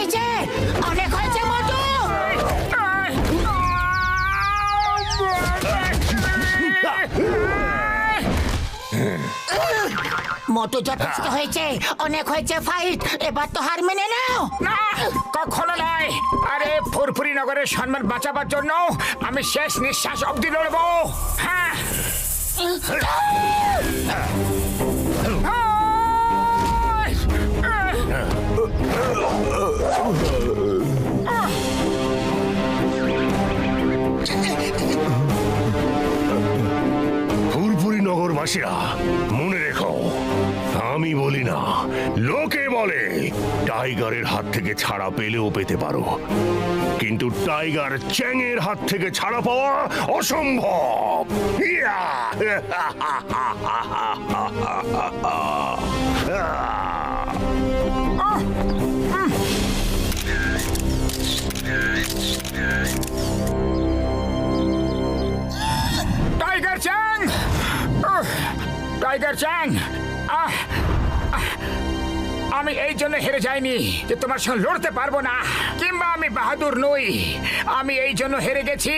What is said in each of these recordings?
হয়েছে, অনেক হয়েছে মোটু। মোটু যথেষ্ট হয়েছে, অনেক হয়েছে ফাইট, এবার তো হার মেনে নাও। না, কখনো নয়। আরে ফুরফুরি নগরের সম্মান বাঁচাবার জন্য আমি শেষ নিঃশ্বাস অবধি লড়বো। হ্যাঁ, ফুরফুরি নগরবাসীরা মনে রেখো, আমি বলি না, লোকে বলে টাইগারের হাত থেকে ছাড়া পেলেও পেতে পারো, কিন্তু টাইগার চ্যাংয়ের হাত থেকে ছাড়া পাওয়া অসম্ভব। ইয়া! টাইগার চ্যাং, টাইগার চ্যাং, আমি এই জন্য হেরে যাইনি যে তোমার সঙ্গে লড়তে পারবো না, কিংবা আমি বাহাদুর নই। আমি এই জন্য হেরে গেছি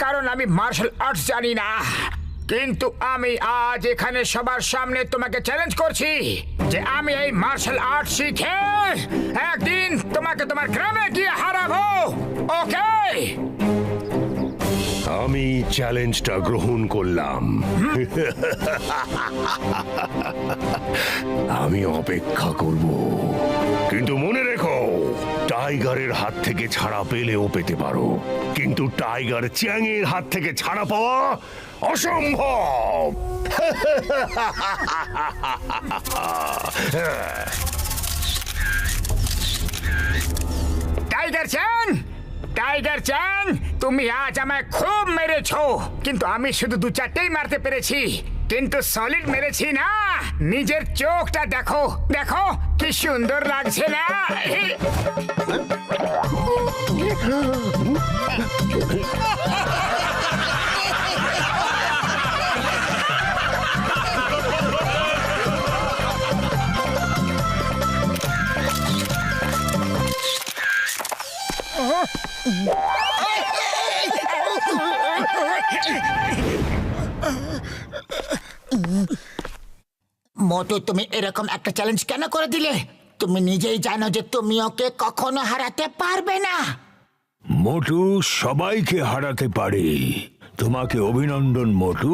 কারণ আমি মার্শাল আর্টস জানি না। কিন্তু আমি আজ এখানে সবার সামনে তোমাকে চ্যালেঞ্জ করছি যে আমি এই মার্শাল আর্ট শিখে একদিন তোমাকে তোমার গ্রামে গিয়ে হারাবো। ওকে? আমি চ্যালেঞ্জটা গ্রহণ করলাম। আমি অপেক্ষা করব, কিন্তু মনে রেখো, টাইগারের হাত থেকে ছাড়া পেলেও পেতে পারো, কিন্তু টাইগার চ্যাংয়ের হাত থেকে ছাড়া পাওয়া অসম্ভব। টাইগার চ্যাং, টাইগার চ্যাং, তুমি আজ আমায় খুব মেরেছো, কিন্তু আমি শুধু 2-4টেই মারতে পেরেছি, কিন্তু সলিড মেরেছি না। নিজের চোখটা দেখো, দেখো কি সুন্দর লাগছে না? মোটু, তুমি এরকম একটা চ্যালেঞ্জ কেন করে দিলে? তুমি নিজেই জানো যে তুমি ওকে কখনো হারাতে পারবে না। মোটু সবাইকে হারাতে পারে। তোমাকে অভিনন্দন মোটু,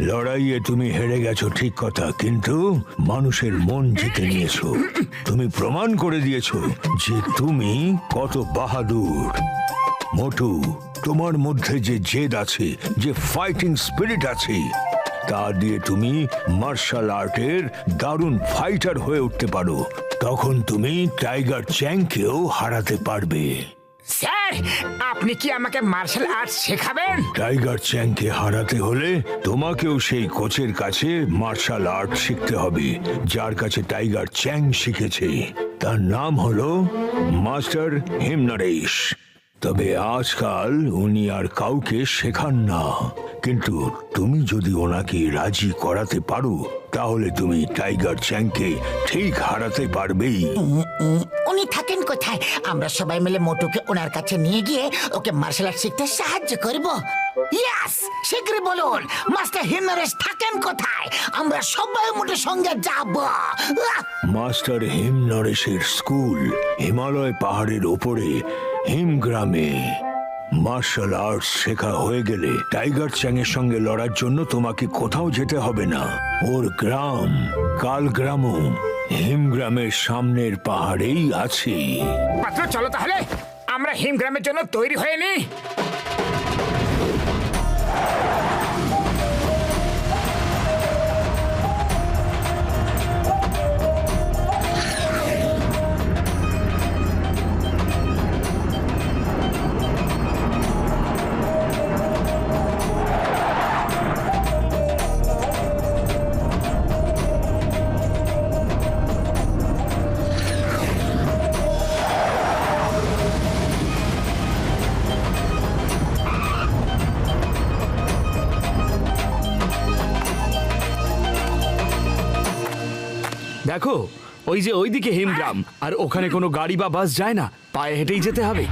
লড়াইয়ে তুমি হেরে গেছো ঠিক কথা, কিন্তু মানুষের মন জিতে নিয়েছো। তুমি প্রমাণ করে দিয়েছো যে তুমি কত বাহাদুর। মোটু, তোমার মধ্যে যে জেদ আছে, যে ফাইটিং স্পিরিট আছে, তা দিয়ে তুমি মার্শাল আর্টের দারুণ ফাইটার হয়ে উঠতে পারো। তখন তুমি টাইগার চ্যাংকেও হারাতে পারবে। স্যার, আপনি কি আমাকে মার্শাল আর্টস শেখাবেন? টাইগার চ্যাংকে হারাতে হলে তোমাকেও সেই কোচের কাছে মার্শাল আর্ট শিখতে হবে, যার কাছে টাইগার চ্যাং শিখেছে। তার নাম হলো মাস্টার হিমনরেশ। তবে আজকাল উনি আর কাউকে শেখান না, কিন্তু তুমি যদি ওনাকে রাজি করাতে পারো, তাহলে তুমি টাইগার চ্যাংকে ঠিক হারাতে পারবেই। উনি থাকেন কোথায়? আমরা সবাই মিলে মোটুকে ওনার কাছে নিয়ে গিয়ে ওকে মার্শাল আর্ট শিখতে সাহায্য করব। ইয়েস, শীঘ্রই বলুন, মাস্টার হিমনরেশ থাকেন কোথায়? আমরা সবাই মোটুর সঙ্গে যাব। মাস্টার হিমনরেশের স্কুল হিমালয় পাহাড়ের ওপরে হিমগ্রামে। মার্শাল আর্টস শেখা হয়ে গেলে টাইগার চ্যাংয়ের সঙ্গে লড়ার জন্য তোমাকে কোথাও যেতে হবে না। ওর গ্রাম কালগ্রামও হিমগ্রামের সামনের পাহাড়েই আছে। পাত্র, চলো তাহলে আমরা হিমগ্রামের জন্য তৈরি হয়ে নিই। দেখো, ওই যে ওইদিকে হিমগ্রাম, আর ওখানে কোনো গাড়ি বা বাস যায় না, পায়ে হেঁটেই যেতে হবে।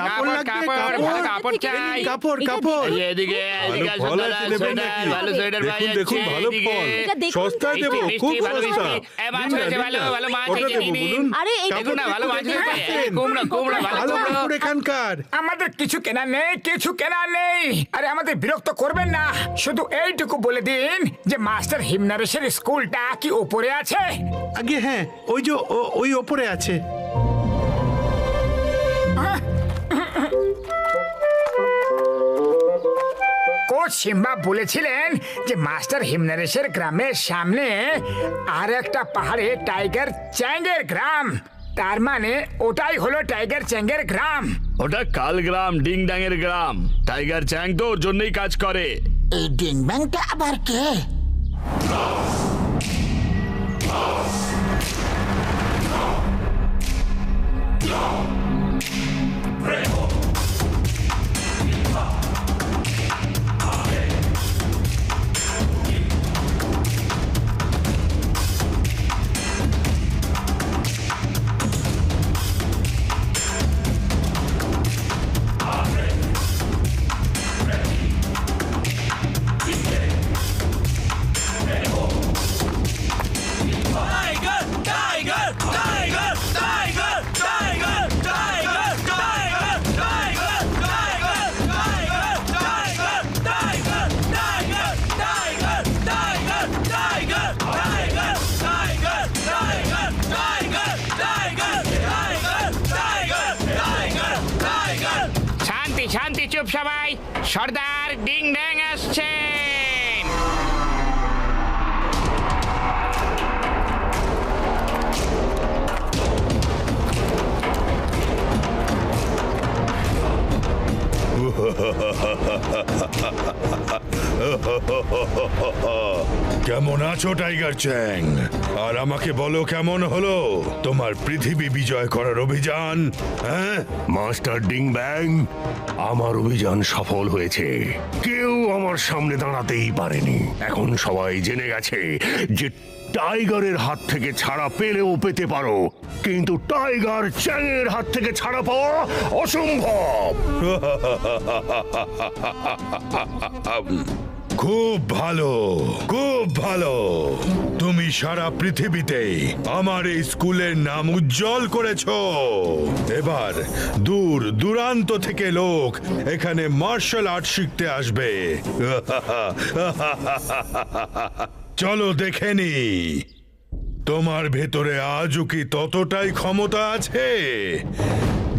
কাপড় লাগবে, কাপড়। কাপড় চাই। কাপড় কাপড় এদিকে এদিকে ভালো ফল আছে, নেবেন নাকি? ভালো সোয়েটার পাওয়া দেখুন দেখুন যাচ্ছে, ভালো এদিকে। ফল এটা দেখুন। সস্তায় দেবো, মিষ্টি, খুব ভালো সস্তা। মিষ্টি। মাছ নিন না, হয়েছে, নিন ভালো না। ভালো মাছ কটা হয়েছে, দেবো নিন। বলুন? আরে এই দেখুন না, ভালো মাছ হয়েছে। দেখুন। কুমড়ো কুমড়ো ভালো ভালো কুমড়ো। কাপড় এখানকার। আমাদের কিছু কেনা নেই, কিছু কেনা নেই। আরে আমাদের বিরক্ত করবেন না, শুধু এইটুকু বলে দিন যে মাস্টার হিমনারেশের স্কুলটা কি উপরে আছে? আগে হ্যাঁ, ওই যে ওই ওপরে আছে। কোচ সিম্বা বলেছিলেন যে মাস্টার হিমনারেশের গ্রামের সামনে আর একটা পাহাড়ে টাইগার চ্যাংয়ের গ্রাম। তার মানে ওটাই হলো টাইগার চ্যাংয়ের গ্রাম। ওটা কাল গ্রাম, ডিং ডাঙের গ্রাম। টাইগার চ্যাং তো ওর জন্যই কাজ করে। এই ডিং ব্যাংটা আবার কে? শান্তি শান্তি, চুপ সবাই। সর্দার ডিং ড্যাং আসছেন। কেমন আছো টাইগার চ্যাং? আর আমাকে বলো, কেমন হলো তোমার পৃথিবী বিজয় করার অভিযান? হ্যাঁ, মাস্টার ডিং ব্যাং, আমার অভিযান সফল হয়েছে। কেউ আমার সামনে দাঁড়াতেই পারেনি। এখন সবাই জেনে গেছে যে টাইগারের হাত থেকে ছাড়া পেলেও পেতে পারো, কিন্তু টাইগার চ্যাংয়ের হাত থেকে ছাড়া পাওয়া অসম্ভব। খুব ভালো, খুব ভালো। তুমি সারা পৃথিবীতে আমার এই স্কুলের নাম উজ্জ্বল করেছো। এবার দূর দূরান্ত থেকে লোক এখানে মার্শাল আর্ট শিখতে আসবে। চলো দেখে নি, তোমার ভেতরে আজও কি ততটাই ক্ষমতা আছে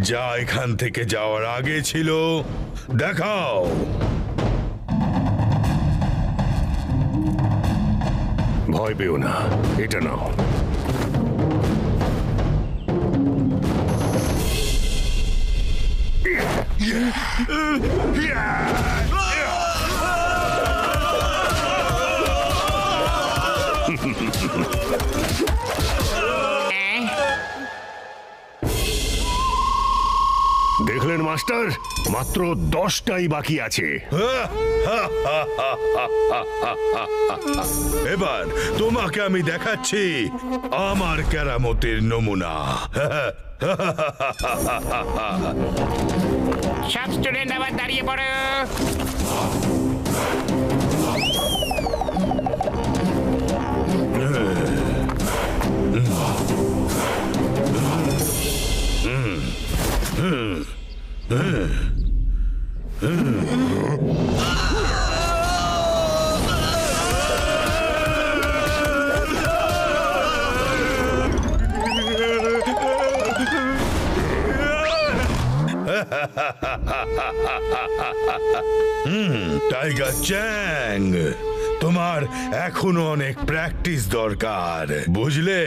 যা এখান থেকে যাওয়ার আগে ছিল? দেখাও। ভয় পেও না, এটা নাও। দেখলেন মাস্টার, মাত্র 10টাই বাকি আছে। এবার তোমাকে আমি দেখাচ্ছি আমার কেরামতির নমুনা। সব স্টুডেন্ট আবার দাঁড়িয়ে পড়ো। টাইগার চ্যাং, তোমার এখনো অনেক প্র্যাকটিস দরকার, বুঝলে?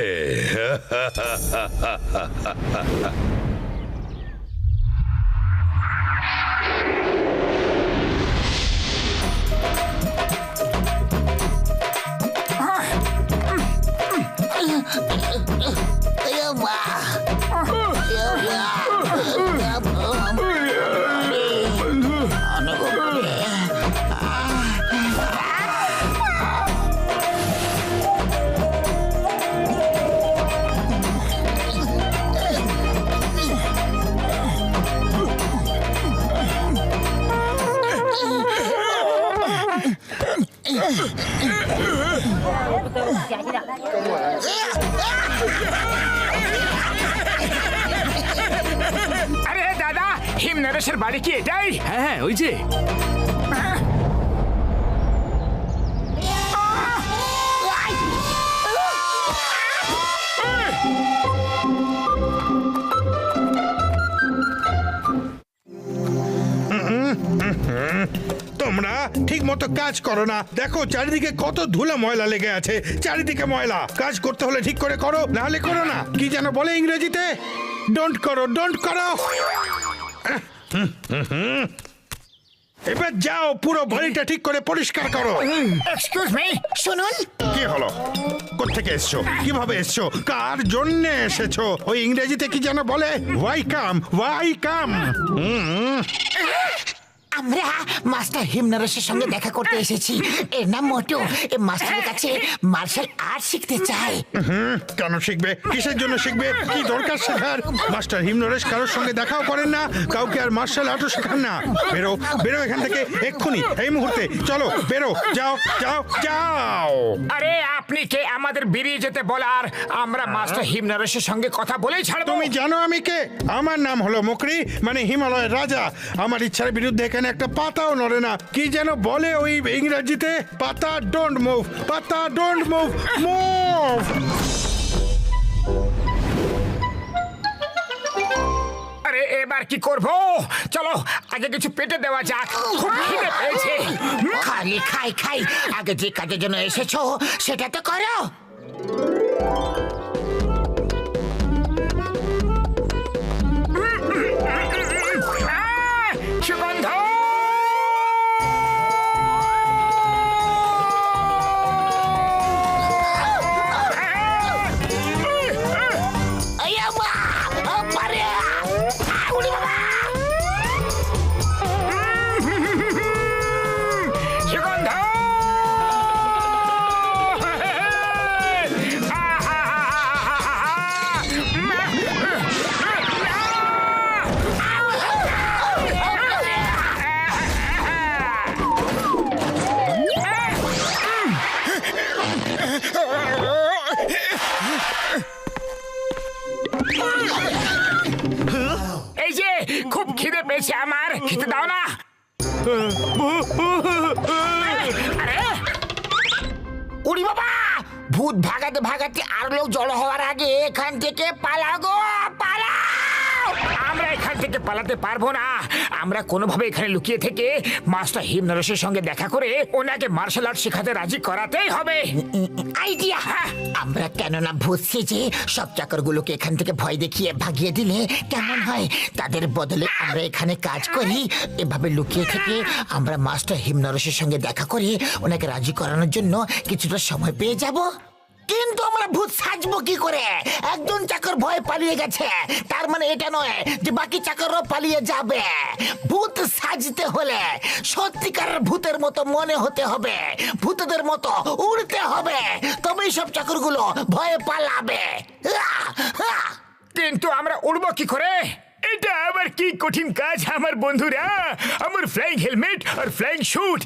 আরে দাদা, হিম নরেশের বাড়ি কি এটাই? হ্যাঁ হ্যাঁ, ওই যে। তোমরা ঠিক মতো কাজ করো না, দেখো চারিদিকে কত ধুলো ময়লা লেগে আছে, চারিদিকে ময়লা। কাজ করতে হলে ঠিক করে করো, না হলে করো না। কি যেন বলে ইংরেজিতে? ডোন্ট করো, ডোন্ট করো। এবার যাও, পুরো বাড়িটা ঠিক করে পরিষ্কার করো। এক্সকিউজ মি, শুনুন, কি হলো? কোত্থেকে এসছো? কিভাবে এসছো? কার জন্য এসেছো? ওই ইংরেজিতে কি যেন বলে? Welcome, welcome. আমরা মাস্টার হিমনরেশের সঙ্গে দেখা করতে এসেছি। এর নাম মোটু। এই মাস্টারের কাছে মার্শাল আর্ট শিখতে চাই। কেন শিখবে? কিসের জন্য শিখবে? কি দরকার শেখার? মাস্টার হিমনরেশ কারোর সঙ্গে দেখাও করেন না, কাউকে আর মার্শাল আর্টও শেখান না। বেরো, বেরো এখান থেকে এক্ষুনি, এই মুহূর্তে। চলো, বেরো, যাও, যাও, যাও। আরে আপনি কে আমাদের বেরিয়ে যেতে বলার? আমরা মাস্টার হিম নরেশের সঙ্গে কথা বলেই ছাড়বো। তুমি জানো আমি কে? আমার নাম হলো মুকরি, মানে হিমালয়ের রাজা। আমার ইচ্ছার বিরুদ্ধে এখানে একটা পাতাও নড়ে না। কি যেন বলে ওই ইংরেজিতে? পাতা ডোন্ট মুভ, পাতা ডোন্ট মুভ, মুভ। আরে এবার কি করব? চলো আগে কিছু পেটে দেওয়া যাক, খুব খিদে পেয়েছে। খালি খাই খাই, আগে যে কাজের জন্য এসেছো সেটা তো করো। সুগন্ধ! সুগন্ধ! এই যে খুব খিদে পেয়েছে আমার, খেতে দাও না। আরে উড়ি বাবা, ভূত ভাগাতে ভাগাতে আর লোক জড়ো হওয়ার আগে এখান থেকে পালাও গো, পালাও। আমরা এখান থেকে পালাতে পারবো না। আমরা কোনোভাবে এখানে লুকিয়ে থেকে মাস্টার হিম নরেশের সঙ্গে দেখা করে ওনাকে মার্শাল আর্ট শেখাতে রাজি করাতেই হবে। আইডিয়া! আমরা কেননা ভূত সেজে সব চাকরগুলোকে এখান থেকে ভয় দেখিয়ে ভাগিয়ে দিলে কেমন হয়? তাদের বদলে আমরা এখানে কাজ করি। এভাবে লুকিয়ে থেকে আমরা মাস্টার হিমনরেশের সঙ্গে দেখা করে ওনাকে রাজি করানোর জন্য কিছুটা সময় পেয়ে যাব। কিন্তু আমরা ভূত সাজবো কি করে? একজন চাকর ভয়ে পালিয়ে গেছে, তার মানে এটা নয় যে বাকি চাকররাও পালিয়ে যাবে। ভূত সাজতে হলে সত্যিকারের ভূতের মতো মনে হতে হবে, ভূতদের মতো উড়তে হবে, তবেই সব চাকরগুলো ভয়ে পালাবে। কিন্তু আমরা উড়বো কি করে? এটা আবার কি কঠিন কাজ আমার বন্ধুরা। আমার flying helmet are flying shoot